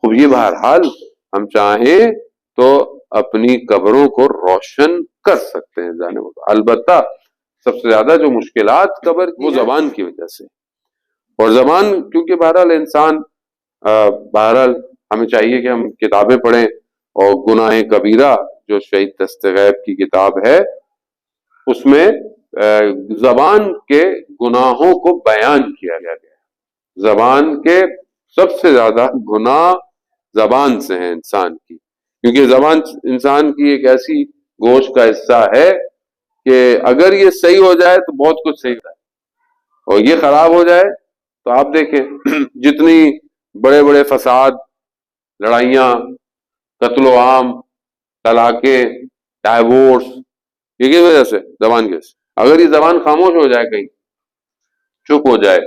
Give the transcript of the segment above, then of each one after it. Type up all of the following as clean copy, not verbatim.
خوب یہ بہرحال ہم چاہیں تو اپنی قبروں کو روشن کر سکتے ہیں جانے وہ، البتہ سب سے زیادہ جو مشکلات قبر کی وہ زبان کی وجہ سے، اور زبان کیونکہ بہرحال انسان بہرحال ہمیں چاہیے کہ ہم کتابیں پڑھیں، اور گناہ کبیرہ جو شہید دستغیب کی کتاب ہے اس میں زبان کے گناہوں کو بیان کیا گیا ہے۔ زبان کے سب سے زیادہ گناہ زبان سے ہیں انسان کی، کیونکہ زبان انسان کی ایک ایسی گوشت کا حصہ ہے کہ اگر یہ صحیح ہو جائے تو بہت کچھ صحیح ہے، اور یہ خراب ہو جائے تو آپ دیکھیں جتنی بڑے بڑے فساد، لڑائیاں، قتل و عام، طلاقیں، ڈائیورس، یہ کس وجہ سے؟ زبان کے سے۔ اگر یہ زبان خاموش ہو جائے، کہیں چپ ہو جائے،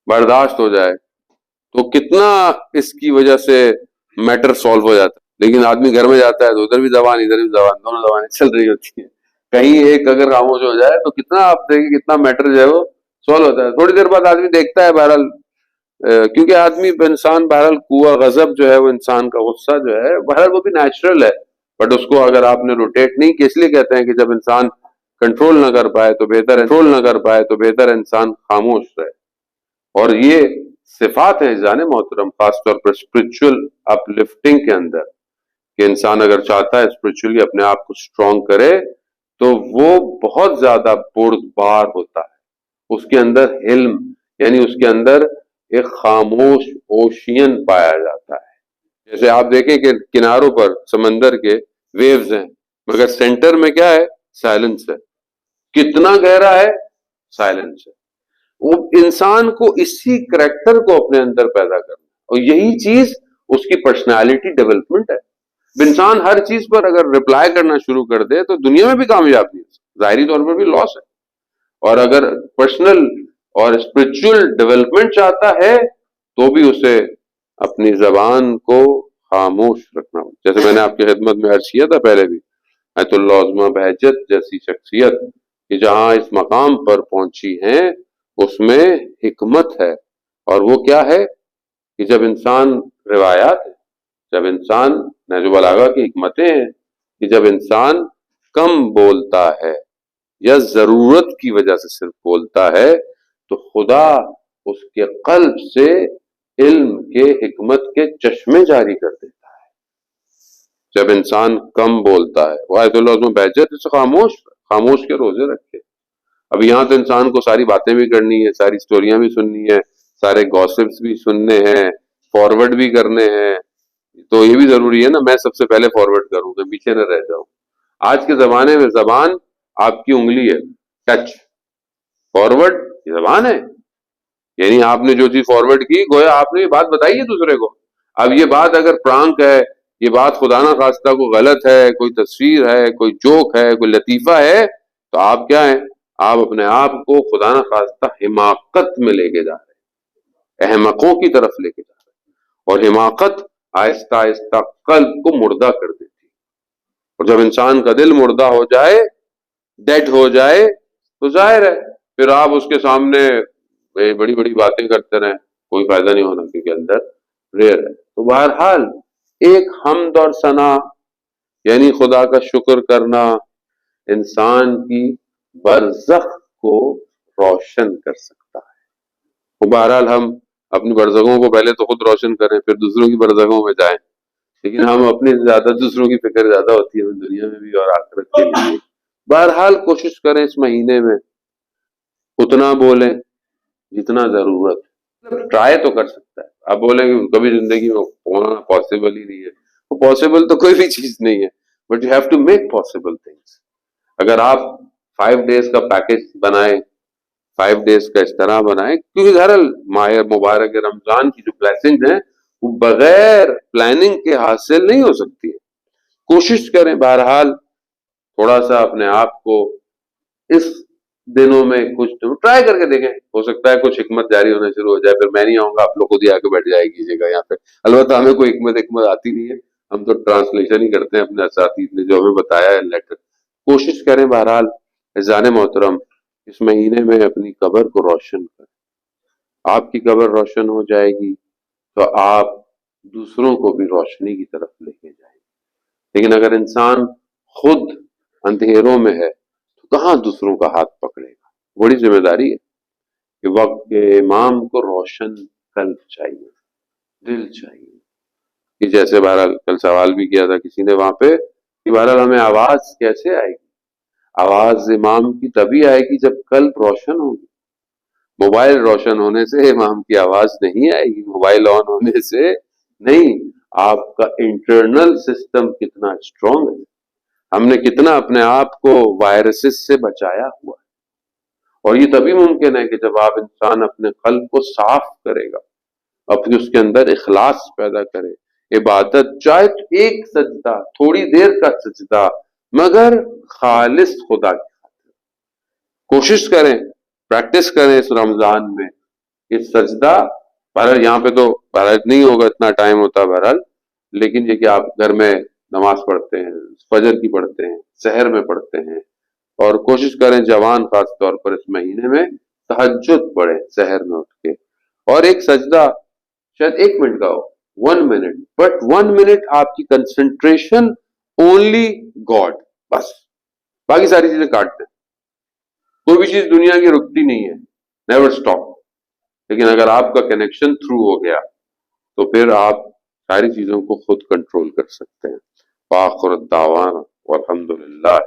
برداشت ہو جائے، تو کتنا اس کی وجہ سے میٹر سالو ہو جاتا ہے۔ لیکن آدمی گھر میں جاتا ہے تو ادھر بھی زبان ادھر بھی زبان، دونوں زبانیں چل رہی ہوتی ہیں، کہیں ایک اگر خاموش ہو جائے تو کتنا آپ دیکھیں کتنا میٹر جو ہے وہ سالو ہوتا ہے۔ تھوڑی دیر بعد آدمی دیکھتا ہے بہرحال، کیونکہ آدمی انسان بہرحال قوہ غضب جو ہے وہ انسان کا غصہ جو ہے بہرحال وہ بھی نیچرل ہے، بٹ اس کو اگر آپ نے روٹیٹ نہیں کیا، اس لیے کہتے ہیں کہ جب انسان کنٹرول نہ کر پائے تو بہتر انسان خاموش رہے۔ اور یہ صفات ہیں جان محترم، خاص طور پر اسپرچل اپ لفٹنگ کے اندر، کہ انسان اگر چاہتا ہے اسپرچولی اپنے آپ کو اسٹرانگ کرے تو وہ بہت زیادہ بردبار ہوتا ہے، اس کے اندر علم، یعنی اس کے اندر ایک خاموش اوشین پایا جاتا ہے۔ جیسے آپ دیکھیں کہ کناروں پر سمندر کے ویوز ہیں، مگر سینٹر میں کیا ہے؟ سائلنس ہے۔ کتنا گہرا ہے؟ سائلنس ہے۔ وہ انسان کو اسی کریکٹر کو اپنے اندر پیدا کرنا، اور یہی چیز اس کی پرسنالٹی ڈیولپمنٹ ہے۔ انسان ہر چیز پر اگر رپلائی کرنا شروع کر دے تو دنیا میں بھی کامیاب نہیں ہے، ظاہری طور پر بھی لاس ہے۔ اور اگر پرسنل اور اسپرچل ڈیولپمنٹ چاہتا ہے تو بھی اسے اپنی زبان کو خاموش رکھنا ہو۔ جیسے میں نے آپ کی خدمت میں عرض کیا تھا پہلے بھی، آیت اللہ عظمہ بہجت جیسی شخصیت کہ جہاں اس مقام پر پہنچی ہیں اس میں حکمت ہے، اور وہ کیا ہے کہ جب انسان روایات، جب انسان نہج البلاغہ کی حکمتیں ہیں کہ جب انسان کم بولتا ہے یا ضرورت کی وجہ سے صرف بولتا ہے تو خدا اس کے قلب سے علم کے، حکمت کے چشمے جاری کر دیتا ہے۔ جب انسان کم بولتا ہے، وہ آیت اللہ عظمہ بہجت سے خاموش کے روزے رکھے۔ اب یہاں تو انسان کو ساری باتیں بھی کرنی ہے، ساری سٹوریاں بھی سننی ہے، سارے گوسپس بھی سننے ہیں، فارورڈ بھی کرنے ہیں، تو یہ بھی ضروری ہے نا میں سب سے پہلے فارورڈ کروں کہ پیچھے نہ رہ جاؤں۔ آج کے زمانے میں زبان آپ کی انگلی ہے، ٹچ، فارورڈ یہ زبان ہے، یعنی آپ نے جو چیز فارورڈ کی گویا آپ نے یہ بات بتائی ہے دوسرے کو۔ اب یہ بات اگر پرانک ہے، یہ بات خدا نہ خواستہ کو غلط ہے، کوئی تصویر ہے، کوئی جوک ہے، کوئی لطیفہ ہے، تو آپ کیا ہیں؟ آپ اپنے آپ کو خدا نہ خواستہ حماقت میں لے کے جا رہے ہیں، احمقوں کی طرف لے کے جا رہے ہیں، اور حماقت آہستہ آہستہ قلب کو مردہ کر دیتی ہے۔ اور جب انسان کا دل مردہ ہو جائے، ڈیڈ ہو جائے، تو ظاہر ہے پھر آپ اس کے سامنے بڑی بڑی باتیں کرتے رہیں، کوئی فائدہ نہیں ہونا، کیونکہ اندر ریئر ہے۔ تو بہرحال ایک حمد اور ثنا، یعنی خدا کا شکر کرنا، انسان کی برزخ کو روشن کر سکتا ہے۔ تو بہرحال ہم اپنی برزخوں کو پہلے تو خود روشن کریں، پھر دوسروں کی برزخوں میں جائیں، لیکن ہم اپنی زیادہ دوسروں کی فکر زیادہ ہوتی ہے دنیا میں بھی اور آخرت کے لیے۔ بہرحال کوشش کریں اس مہینے میں اتنا بولیں جتنا ضرورت ہے، ٹرائی تو کر سکتا ہے۔ آپ بولیں کہ کبھی زندگی میں ہونا پاسبل ہی نہیں ہے، وہ پاسبل تو کوئی بھی چیز نہیں ہے، but you have to make possible things. اگر آپ 5 days کا پیکج بنائیں، 5 days کا اس طرح بنائیں، کیونکہ ہر ماہ مبارک رمضان کی جو بلیسنگز ہیں وہ بغیر پلاننگ کے حاصل نہیں ہو سکتی ہے۔ کوشش کریں بہرحال تھوڑا سا اپنے آپ کو اس دنوں میں کچھ ٹرائی کر کے دیکھیں، ہو سکتا ہے کچھ حکمت جاری ہونا شروع ہو جائے، پھر میں نہیں آؤں گا، آپ لوگ خود ہی آ کے بیٹھ جائے کیجیے گا یہاں پہ۔ البتہ ہمیں کوئی حکمت آتی نہیں ہے، ہم تو ٹرانسلیشن ہی کرتے ہیں اپنے اساتذہ نے جو ہمیں بتایا ہے لیٹر۔ کوشش کریں بہرحال عزیزان محترم اس مہینے میں اپنی قبر کو روشن کریں۔ آپ کی قبر روشن ہو جائے گی تو آپ دوسروں کو بھی روشنی کی طرف لے کے جائیں گے۔ لیکن اگر انسان خود اندھیروں میں ہے تو کہاں دوسروں کا ہاتھ پکڑے گا؟ بڑی ذمہ داری ہے کہ وقت کے امام کو روشن قلب چاہیے، دل چاہیے، کہ جیسے بہرحال کل سوال بھی کیا تھا کسی نے وہاں پہ کہ بہرحال ہمیں آواز کیسے آئے گی؟ آواز امام کی تبھی آئے گی جب قلب روشن ہوگی۔ موبائل روشن ہونے سے امام کی آواز نہیں آئے گی، موبائل آن ہونے سے نہیں۔ آپ کا انٹرنل سسٹم کتنا اسٹرانگ ہے، ہم نے کتنا اپنے آپ کو وائرسز سے بچایا ہوا ہے، اور یہ تبھی ممکن ہے کہ جب آپ انسان اپنے قلب کو صاف کرے گا، اپنے اس کے اندر اخلاص پیدا کرے، عبادت چاہے تو ایک سجدہ، تھوڑی دیر کا سجدہ، مگر خالص خدا کی خاطر کوشش کریں، پریکٹس کریں اس رمضان میں کہ سجدہ، بہرحال یہاں پہ تو بہرحال نہیں ہوگا، اتنا ٹائم ہوتا بہرحال، لیکن یہ کہ آپ گھر میں نماز پڑھتے ہیں، فجر کی پڑھتے ہیں، سحر میں پڑھتے ہیں، اور کوشش کریں جوان خاص طور پر اس مہینے میں تہجد پڑھیں سحر میں اٹھ کے، اور ایک سجدہ شاید 1 منٹ کا ہو، 1 منٹ، بٹ 1 منٹ آپ کی کنسنٹریشن اونلی گاڈ، بس باقی ساری چیزیں کاٹ دیں۔ کوئی بھی چیز دنیا کی رکتی نہیں ہے، نیور اسٹاپ، لیکن اگر آپ کا کنیکشن تھرو ہو گیا تو پھر آپ ساری چیزوں کو خود کنٹرول کر سکتے ہیں۔ وآخر الدعوانا والحمد للہ۔